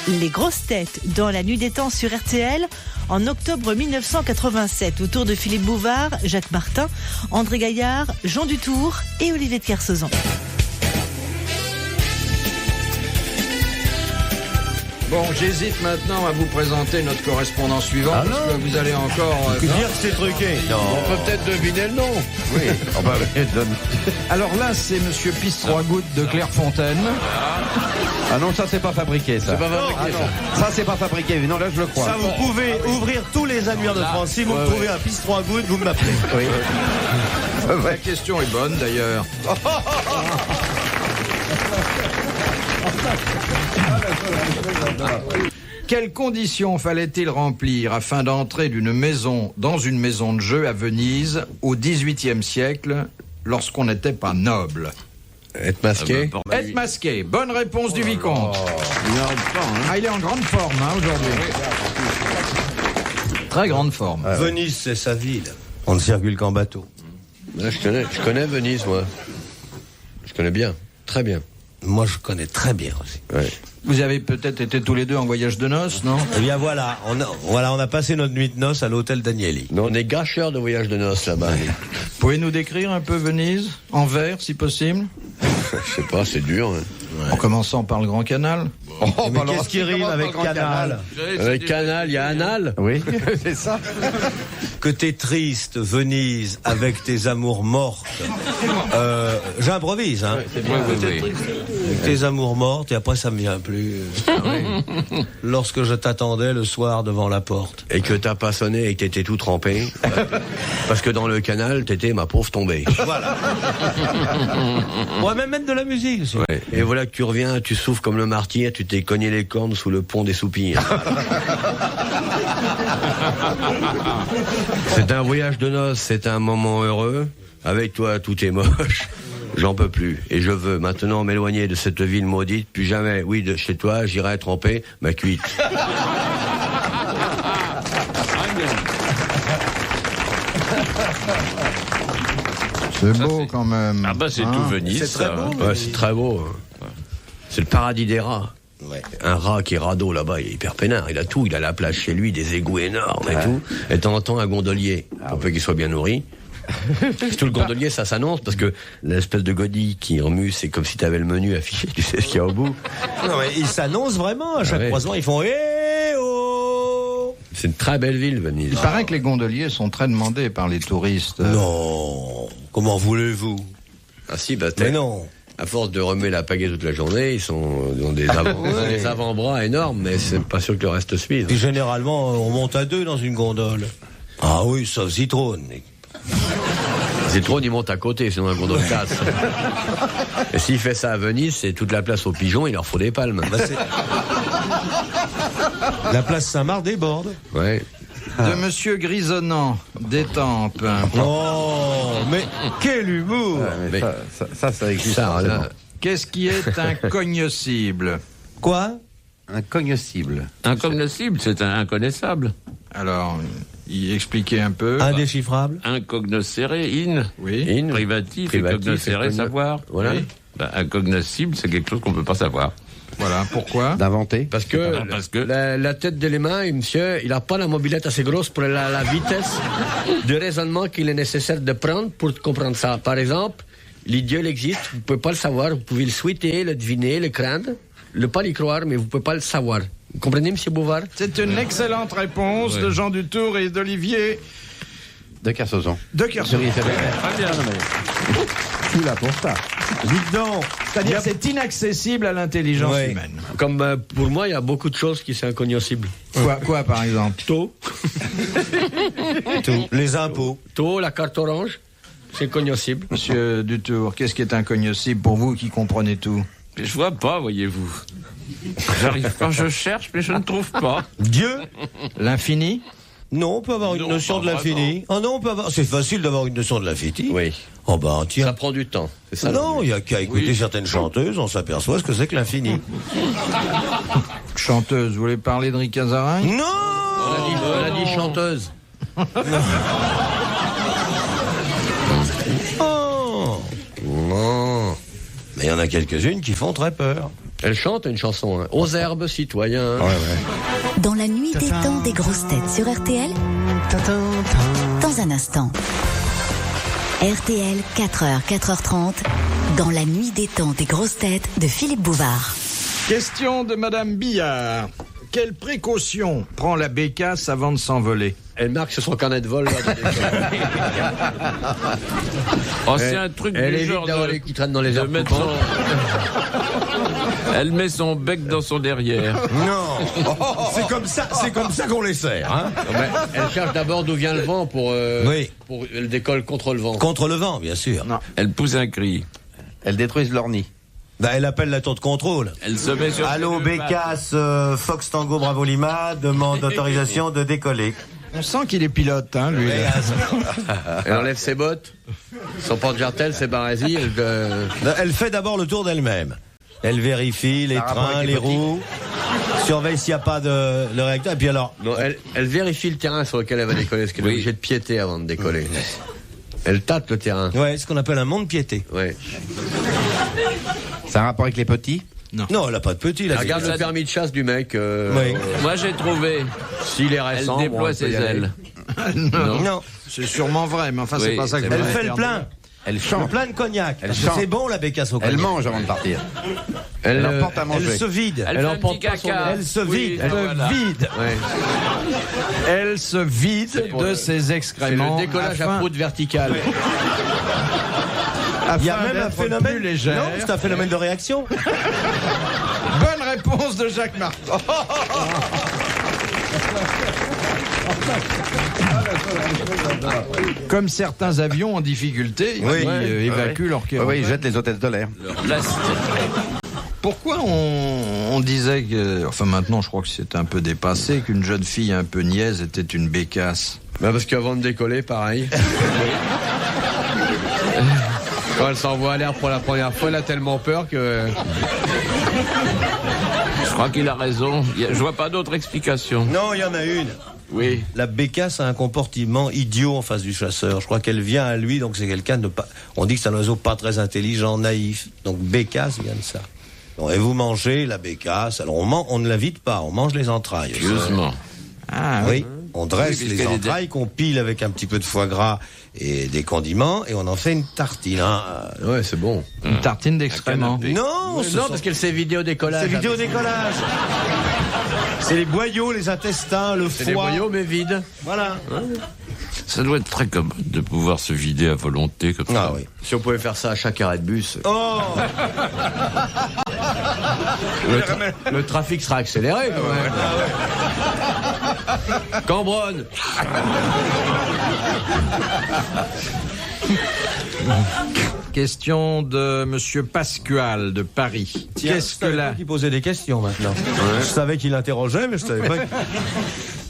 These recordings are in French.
Les grosses têtes dans la nuit des temps sur RTL en octobre 1987 autour de Philippe Bouvard, Jacques Martin, André Gaillard, Jean Dutour et Olivier de Kersauzon. Bon, j'hésite maintenant à vous présenter notre correspondant suivant parce que vous allez encore... dire que c'est truqué. Non. On peut peut-être deviner le nom. Oui. Oh bah, Alors là, c'est Monsieur Pisse 3 gouttes de Clairefontaine. ah non, ça c'est pas fabriqué, ça. C'est pas fabriqué, ça c'est pas fabriqué. Non, là je le crois. Ça, vous pouvez ouvrir tous les annuaires de France. Si vous me trouvez un pisse 3 gouttes, vous m'appelez. Oui. La question est bonne d'ailleurs. Quelles conditions fallait-il remplir afin d'entrer dans une maison de jeu à Venise au XVIIIe siècle lorsqu'on n'était pas noble? Être masqué. Être masqué. Bonne réponse du vicomte. Il est en grande forme aujourd'hui. Très grande forme. Venise, c'est sa ville. On ne circule qu'en bateau. Je connais Venise, moi. Je connais bien. Très bien. Moi, je connais très bien aussi. Ouais. Vous avez peut-être été tous les deux en voyage de noces, non? Eh bien voilà, on a passé notre nuit de noces à l'hôtel Danieli. Non, on est gâcheurs de voyage de noces là-bas. Pouvez-nous décrire un peu Venise, en vers si possible? Je sais pas, c'est dur. Hein. En commençant par le Grand Canal. Mais qu'est-ce qui rime avec Canal? Avec Canal, il y a Anal. Oui, c'est ça. Que t'es triste, Venise, avec tes amours mortes. J'improvise, hein. Avec tes amours mortes, et après ça me vient plus. Lorsque je t'attendais le soir devant la porte. Et que t'as pas sonné et que t'étais tout trempé. Parce que dans le canal, t'étais ma pauvre tombée. Voilà. On va même mettre de la musique aussi. Ouais. Et voilà que tu reviens, tu souffres comme le martyr, tu t'es cogné les cornes sous le pont des soupirs. C'est un voyage de noces, c'est un moment heureux. Avec toi, tout est moche. J'en peux plus. Et je veux maintenant m'éloigner de cette ville maudite. Plus jamais, oui, de chez toi, j'irai tremper ma cuite. C'est beau quand même. Ah bah c'est tout Venise. C'est très beau. Ouais, c'est très beau. C'est le paradis des rats. Ouais. Un rat qui est radeau là-bas, il est hyper peinard. Il a tout, il a la plage chez lui, des égouts énormes et tout. Et de temps en temps, un gondolier, pour peu qu'il soit bien nourri. Tout le gondolier, ça s'annonce parce que l'espèce de godille qui remue, c'est comme si tu avais le menu affiché, tu sais ce qu'il y a au bout. Non, mais ils s'annoncent vraiment à chaque croisement, ils font oh. C'est une très belle ville, Venise. Il paraît que les gondoliers sont très demandés par les touristes. Non. Comment voulez-vous? Ah si, bah Mais non. à force de remuer la pagaie toute la journée, ils sont dans des avant-bras énormes, mais c'est pas sûr que le reste suive. Puis généralement, on monte à deux dans une gondole. Ah oui, sauf Zitrone. Zitrone, il monte à côté, sinon un gondole casse. Et s'il fait ça à Venise, c'est toute la place aux pigeons, il leur faut des palmes. Bah, la place Saint-Marc déborde. Ouais. De Monsieur Grisonnant, d'Étampes. Oh, mais quel humour! Mais Ça existe. ça, là, Qu'est-ce qui est incognoscible? Quoi? Incognoscible. Incognoscible, c'est un inconnaissable. Alors, y expliquez un peu. Indéchiffrable? Incognoscere, Oui. privatif, et Privatif, cognoscere, et savoir. Voilà. Oui. Bah, incognoscible, c'est quelque chose qu'on peut pas savoir. Voilà, pourquoi? D'inventer. Parce que, la tête d'élément, monsieur, il n'a pas la mobilette assez grosse pour la vitesse de raisonnement qu'il est nécessaire de prendre pour comprendre ça. Par exemple, l'idiot, il existe, vous ne pouvez pas le savoir, vous pouvez le souhaiter, le deviner, le craindre, ne pas y croire, mais vous ne pouvez pas le savoir. Vous comprenez, monsieur Bouvard? C'est une excellente réponse de Jean Dutour et d'Olivier De Kersauzon. de Kersauzon. Très bien, Tout là pour ça. Dites donc. C'est-à-dire c'est inaccessible à l'intelligence Ouais. humaine. Comme pour moi, il y a beaucoup de choses qui sont incognoscibles. Quoi par exemple? Taux, Tout. Les impôts. taux, la carte orange, c'est incognoscible. Monsieur Dutour, qu'est-ce qui est incognoscible pour vous qui comprenez tout? Mais je vois pas, voyez-vous. J'arrive pas, je cherche, mais je ne trouve pas. Dieu? L'infini? Non, on peut avoir une Non, notion pas de l'infini. Ah non, on peut avoir. C'est facile d'avoir une notion de l'infini. Oui. Oh bah tiens. Ça prend du temps, c'est ça? Non, il y a qu'à écouter certaines chanteuses, on s'aperçoit ce que c'est que l'infini. Chanteuse, vous voulez parler de Rika Zaraï? Non. On a dit chanteuse. Oh. Non. Mais il y en a quelques-unes qui font très peur. Elle chante une chanson, hein. Aux herbes, citoyens. Dans la nuit des temps des grosses têtes sur RTL, dans un instant. RTL, 4h, 4h30, dans la nuit des temps des grosses têtes de Philippe Bouvard. Question de Madame Billard. Quelle précaution prend la bécasse avant de s'envoler? Elle marque sur son carnet de vol. Là, Oh, c'est un truc elle du évite genre d'avoir les qui traînent dans les de airs. mettre son... Elle met son bec dans son derrière. Non. C'est comme ça qu'on les sert. Hein. Elle cherche d'abord d'où vient le vent pour elle décolle contre le vent. Contre le vent, bien sûr. Non. Elle pousse un cri. Elles détruisent l'ornie. Bah, elle appelle la tour de contrôle. Elle se met sur... Allô, ses deux pattes. Bécasse, Fox Tango Bravo Lima demande autorisation de décoller. On sent qu'il est pilote, hein, lui. Elle enlève ses bottes, son porte-jartel, ses barésies. Elle fait d'abord le tour d'elle-même. Elle vérifie les Par rapport trains, avec les les petits. roues, surveille s'il n'y a pas de le réacteur. Et puis alors, Non, elle vérifie le terrain sur lequel elle va décoller, parce qu'elle est obligée de piéter avant de décoller. Elle tâte le terrain. ouais, ce qu'on appelle un mont-de-piété. Ouais. C'est un rapport avec les petits? Non, elle n'a pas de petit. Elle regarde le permis de chasse du mec. Oui. Moi, j'ai trouvé. S'il est Elle récent, déploie on peut ses y aller. ailes. Non, C'est sûrement vrai, mais enfin, Oui, c'est pas ça que c'est je elle voulais fait le faire plein. Elle Le chante. plein de cognac. Elle Parce que chante. c'est bon la bécasse au cognac. Elle mange avant de partir. Elle, Elle emporte à Elle manger. se vide. Elle Elle fait un emporte petit pas son caca. Elle se Oui, vide. Elle voilà. se vide. ouais. Elle se vide de ses C'est excréments. le décollage à proute verticale. Il y a afin même un d'être phénomène. plus légère. Non, c'est un phénomène de réaction. Bonne réponse de Jacques Martin. Comme certains avions en difficulté, qui évacuent leur Oui, kérosène. ils jettent les hôtesses de l'air. Leur plastique. Pourquoi on disait que, enfin maintenant je crois que c'est un peu dépassé, qu'une jeune fille un peu niaise était une bécasse? Bah parce qu'avant de décoller, pareil. Quand elle s'envoie à l'air pour la première fois, elle a tellement peur que... Je crois qu'il a raison. Je vois pas d'autre explication. Non, il y en a une. Oui. La bécasse a un comportement idiot en face du chasseur. Je crois qu'elle vient à lui, donc c'est quelqu'un de pas. On dit que c'est un oiseau pas très intelligent, naïf. Donc bécasse vient de ça. Bon, et vous mangez la bécasse. Alors on ne la vide pas, on mange les entrailles. Curieusement. Ah Oui. On dresse Oui, les puisqu'elle est entrailles qu'on pile avec un petit peu de foie gras et des condiments et on en fait une tartine. Hein. Ouais, c'est bon. une tartine d'excréments. canapé. Non, Non, parce qu'elle s'est vidée au décollage. c'est vidéo décollage. C'est les boyaux, les intestins, le C'est des foie. boyaux, mais vides. Voilà. Ça doit être très commode de pouvoir se vider à volonté comme ça. Ah oui. Si on pouvait faire ça à chaque arrêt de bus, Oh. le trafic sera accéléré quand même. Cambronne. Question de Monsieur Pascual de Paris. Qu'est-ce que la qui posait des questions maintenant. Je savais qu'il interrogeait, mais je savais pas.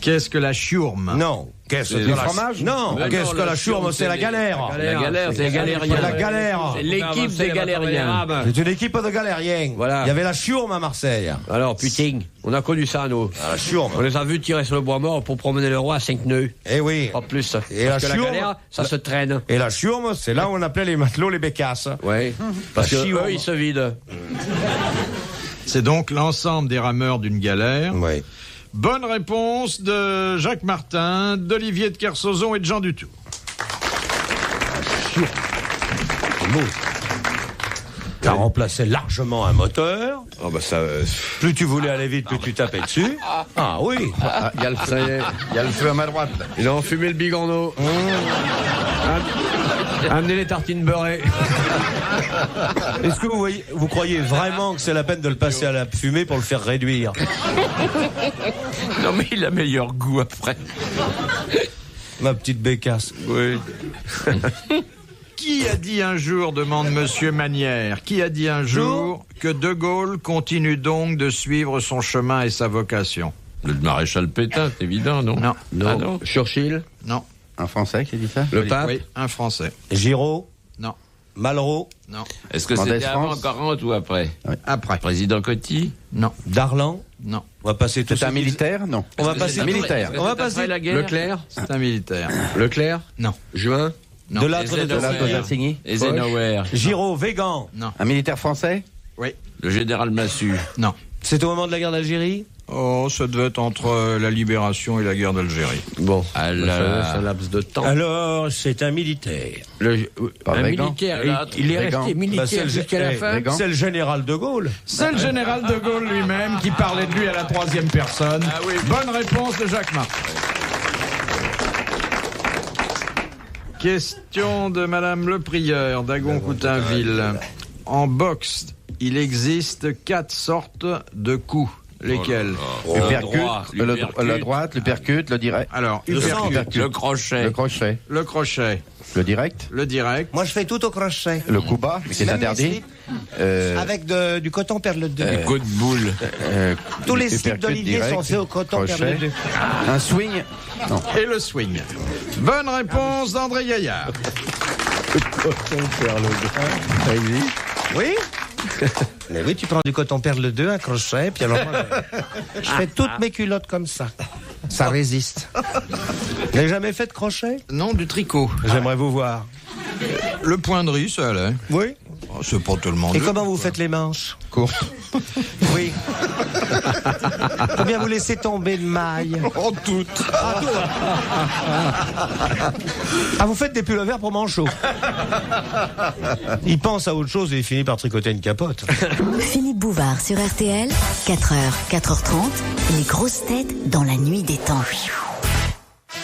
qu'est-ce que la chiourme? Non. Qu'est-ce Du que la fromage? Non. Mais Qu'est-ce non, que la la chourme? chourme, C'est la c'est galère. La galère, c'est les galériens. C'est la galère. C'est l'équipe des galériens. C'est une équipe de galériens. Voilà. Il y avait la chourme à Marseille. Alors, putain, on a connu ça, nous. La chourme. On les a vus tirer sur le bois mort pour promener le roi à 5 nœuds. Eh oui. Pas plus. Et Parce la que chiourme- la galère, ça se traîne. Et la chourme, c'est là où on appelait les matelots les bécasses. Ouais. Parce que La chiourme. eux, ils se vident. C'est donc l'ensemble des rameurs d'une galère. Oui. Bonne réponse de Jacques Martin, d'Olivier de Kersauzon et de Jean Dutour. Ça remplaçait largement un moteur. Oh, bah ça. Plus tu voulais aller vite, plus tu tapais dessus. Ah oui. Ah, il y a le feu à ma droite. Là. Il a enfumé le bigorneau. Amenez les tartines beurrées. Est-ce que vous croyez vraiment que c'est la peine de le passer à la fumée pour le faire réduire? Non, mais il a meilleur goût après. Ma petite bécasse. Oui. Qui a dit un jour, demande Monsieur Manière, qui a dit un jour que De Gaulle continue donc de suivre son chemin et sa vocation? Le maréchal Pétain, c'est évident, non? Non. Ah non. Churchill. Non. Un Français qui a dit ça? Le pape. Oui, un Français. Giraud. Non. Malraux. Non. Est-ce que Mendès c'était avant France 40 ou après? Après. Président Coty? Non. Darlan. Non. On va passer tout C'est un militaire? Non. On va Est-ce que passer c'est militaire. après- On va est-ce que c'est passer après la guerre. Leclerc. C'est un militaire. Leclerc. Non. Juin. Non. de l'âtre de Eisenhower. De Lassigny? Eisenhower. Giraud, Végan. Non. Un militaire français? Oui. Le général Massu. Non. C'est au moment de la guerre d'Algérie? Oh, ça devait être entre la libération et la guerre d'Algérie. Bon, Alors, c'est un laps de temps. Alors, c'est un militaire. Pas Un Reagan. militaire, Là, il est Reagan. resté militaire Bah, c'est le- jusqu'à la eh, fin. Reagan. C'est le général de Gaulle. C'est le général de Gaulle lui-même qui parlait de lui à la troisième personne. Ah oui. Bonne réponse de Jacques Martin. Question de Madame Le Prieur d'Agon-Coutainville. En boxe, il existe 4 sortes de coups. Lesquels? L'uppercut, droit, la l'uppercut. droite, l'uppercut, le direct. Alors, Le uppercut, Le crochet. Le crochet. le crochet, Le direct. le direct, Moi, je fais tout au crochet. Le coup bas, qui est Même interdit. les slips, avec du coton perle 2. Coup de boule. Tous les slips uppercut d'Olivier direct, sont faits au coton crochet. perle 2. Un swing. Non. et le swing. Bonne réponse d'André Gaillard. Oui. Mais oui, tu prends du coton perle 2, un crochet, puis alors moi, je fais toutes mes culottes comme ça. Ça résiste. Vous n'avez jamais fait de crochet? Non, du tricot. J'aimerais vous voir. Le point de riz, ça allait. Oui. Oh, c'est pas tout le monde. Et comment vous faites les manches? Court. Oui. Faut bien vous laisser tomber de mailles. Oh, toutes. Ah, vous faites des pullovers pour manchots. Il pense à autre chose et il finit par tricoter une capote. Philippe Bouvard sur RTL, 4h, 4h30, les grosses têtes dans la nuit des temps.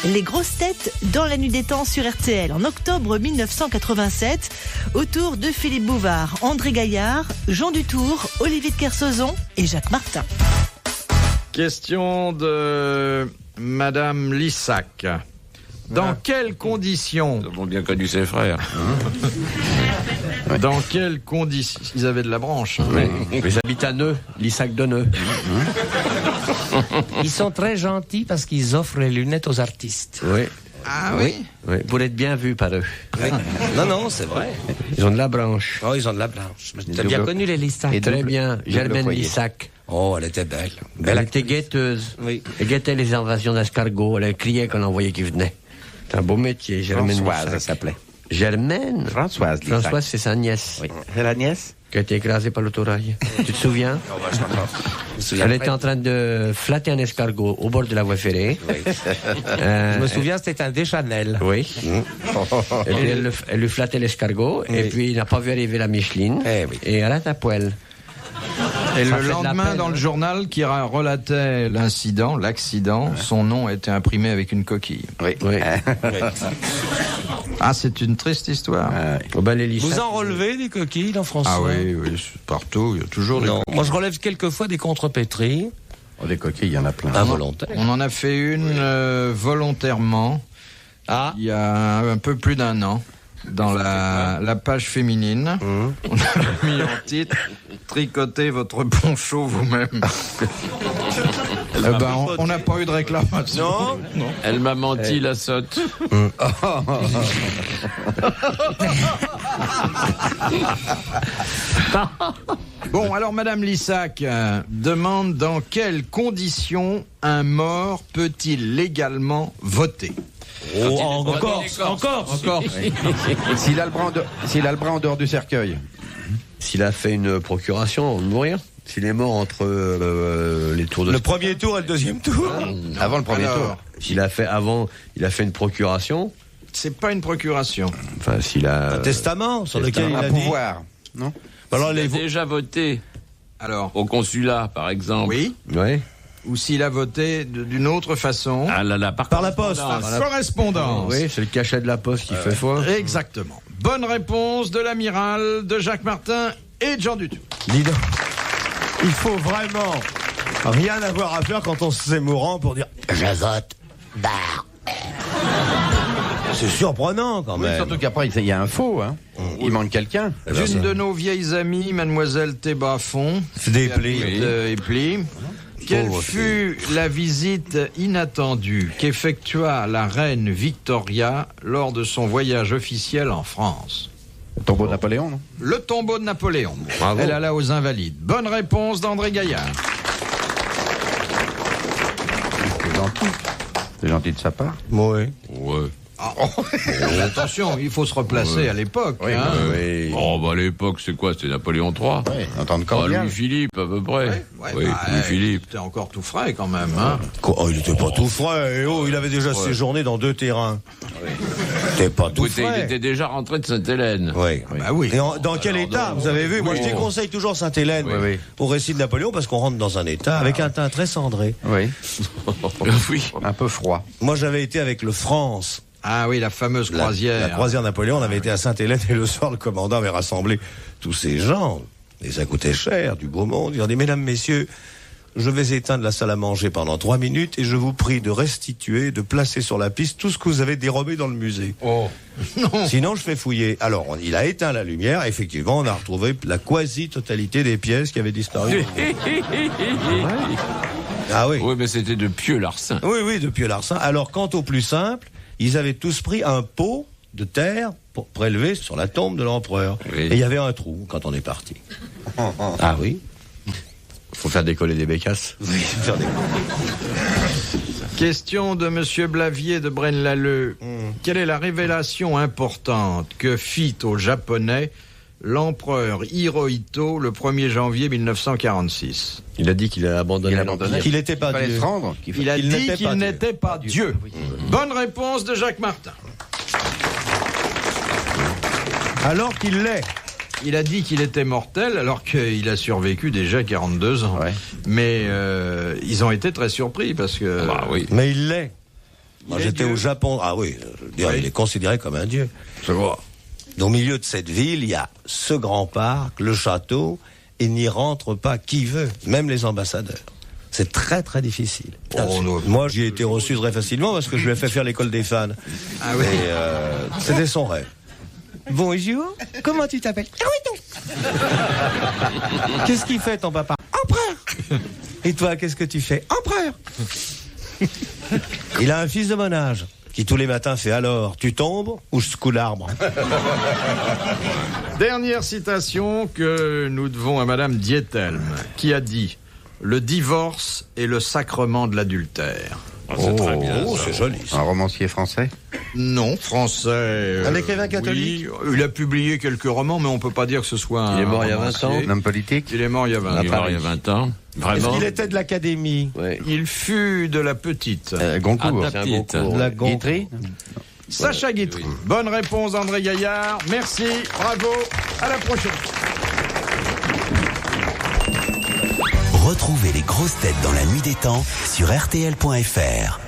Les grosses têtes dans la nuit des temps sur RTL en octobre 1987, autour de Philippe Bouvard, André Gaillard, Jean Dutour, Olivier de Kersauzon et Jacques Martin. Question de Madame Lissac. Dans quelles conditions Nous avons bien connu ses frères. Dans quelles conditions ils avaient de la branche. Ils habitent à Neu, l'Issac de Neu. Ils sont très gentils parce qu'ils offrent les lunettes aux artistes. Oui. Ah oui. Oui, pour être bien vus par eux. Non, non, c'est vrai. Ils ont de la branche. Oh, ils ont de la blanche. T'as bien connu les Lissac? Et Très double- bien, double Germaine foyer. Lissac. Oh, elle était belle. Elle était guetteuse. Oui. Elle guettait les invasions d'escargots. Elle criait quand on voyait qu'ils venaient. C'est un beau métier, Germaine Françoise, Lissac. ça s'appelait. Germaine Françoise Lissac. Françoise, c'est sa nièce. Oui. C'est la nièce. Qui a été écrasée par l'autorail. Tu te souviens? Elle était en train de flatter un escargot au bord de la voie ferrée. Je me souviens, c'était un Deschanel. Oui. Et puis elle lui flattait l'escargot. Et puis il n'a pas vu arriver la Micheline. Eh oui. Et elle a ta poêle. Et Ça le fait de la lendemain, peine, dans le hein. journal qui relatait l'accident, son nom était imprimé avec une coquille. Oui. Oui. Ah, c'est une triste histoire. Oh ben, les Lissac, Vous en relevez des coquilles dans François? Ah oui, oui, c'est partout, il y a toujours des Non. coquilles. Moi, je relève quelquefois des contrepétries. Oh, des coquilles, il y en a plein. Involontaires. On en a fait une volontairement, il y a un peu plus d'1 an, dans la page féminine. On a mis en titre « Tricotez votre poncho vous-même ». On n'a pas eu de réclamation. Non. Elle m'a menti, la sotte. Bon, alors Madame Lissac demande dans quelles conditions un mort peut-il légalement voter? Oh, encore. S'il a le bras en dehors du cercueil. S'il a fait une procuration avant de mourir. S'il est mort entre les tours de... Le premier tour et le deuxième tour. Avant le premier Alors, tour. S'il a fait avant, il a fait une procuration. C'est pas une procuration. Enfin, s'il a... Un testament sur lequel il Un a dit. pouvoir. Non. Alors, Il a les déjà voté Alors, au consulat, par exemple. oui. Ouais. Ou s'il a voté d'une autre façon. Ah là là, par Par la poste. correspondance. Correspondance. Oui, c'est le cachet de la poste qui fait foi. Exactement. Bonne réponse de l'amiral, de Jacques Martin et de Jean Dutour. Dis donc, il faut vraiment rien avoir à faire quand on se sait mourant pour dire je vote. C'est surprenant quand Oui, même. surtout qu'après, il y a un faux. Hein. Il manque quelqu'un. Une de nos vieilles amies, Mademoiselle Théba Font, Des plis. Éplis. Quelle Pauvre fut la visite inattendue qu'effectua la reine Victoria lors de son voyage officiel en France? Le tombeau de Napoléon, non? Le tombeau de Napoléon. Bravo. Elle alla aux Invalides. Bonne réponse d'André Gaillard. C'est gentil. C'est gentil de sa part. Oui. Ouais. Attention, il faut se replacer à l'époque. Oui, hein. oui. Oh, bah à l'époque, c'est quoi? C'était Napoléon III. Oui, entendre cordial. Louis-Philippe, à peu près. Oui, Bah, Louis-Philippe. C'était encore tout frais quand même. Hein. Oh, il n'était pas tout frais. Et oh, il avait déjà séjourné dans 2 terrains. C'était pas tout Écoutez, frais. il était déjà rentré de Sainte-Hélène. Oui. Bah oui. Et dans quel état? Vous avez vu? Moi, je déconseille toujours Sainte-Hélène Oui. au récit de Napoléon parce qu'on rentre dans un état avec un teint très cendré. Oui, Oui. un peu froid. Moi, j'avais été avec le France. Ah oui, la fameuse La croisière. croisière Napoléon, on avait été à Sainte-Hélène et le soir, le commandant avait rassemblé tous ces gens. Et ça coûtait cher, du beau monde. Il a dit, mesdames, messieurs, je vais éteindre la salle à manger pendant 3 minutes et je vous prie de restituer, de placer sur la piste tout ce que vous avez dérobé dans le musée. Oh, non. Sinon, je fais fouiller. Alors, il a éteint la lumière. Effectivement, on a retrouvé la quasi-totalité des pièces qui avaient disparu. Ah oui. Oui, mais c'était de pieux larcin. Oui, depuis Larsin. Alors, quant au plus simple, ils avaient tous pris un pot de terre pour prélever sur la tombe de l'empereur. Oui. Et il y avait un trou quand on est parti. Ah oui. Faut faire décoller des bécasses. Oui, faire des... Question de Monsieur Blavier de Braine-l'Alleud. Quelle est la révélation importante que fit aux Japonais l'empereur Hirohito le 1er janvier 1946? Il a dit qu'il a abandonné l'Empire. Qu'il n'était pas Il fallait Dieu. se rendre. Il a dit qu'il n'était pas Dieu. Bonne réponse de Jacques Martin. Alors qu'il l'est. Il a dit qu'il était mortel alors qu'il a survécu déjà 42 ans. Ouais. Mais ils ont été très surpris parce que... Bah oui. Mais il l'est. Moi, Il est j'étais Dieu. au Japon. Ah oui, je veux dire, Oui. il est considéré comme un dieu. Je vois. Au milieu de cette ville, il y a ce grand parc, le château, et n'y rentre pas qui veut, même les ambassadeurs. C'est très très difficile. Oh, non. Moi, j'y ai été reçu très facilement parce que je lui ai fait faire l'école des fans. Ah oui. Et c'était son rêve. Bonjour, comment tu t'appelles? Qu'est-ce qu'il fait ton papa? Empereur. Et toi, qu'est-ce que tu fais? Empereur. Il a un fils de mon âge qui tous les matins fait alors, tu tombes ou je secoue l'arbre? Dernière citation que nous devons à Madame Diethelm, qui a dit « Le divorce est le sacrement de l'adultère Ah, c'est très bien. Oh, c'est joli. Un romancier français. ». Non, français. Un écrivain catholique. Oui, il a publié quelques romans, mais on peut pas dire que ce soit un Il est mort il y a 20 romancier. ans. Un homme politique. Il est mort il y a 20 Il est ans. mort il y a 20 ans. Est-ce Vraiment. qu'il était de l'académie? Ouais. Il fut de la petite. Goncourt. Ah, C'est un petite. bon cours. La Guitry. Sacha Guitry. Bonne réponse d'André Gaillard. Merci, bravo, à la prochaine. Retrouvez les grosses têtes dans la nuit des temps sur RTL.fr.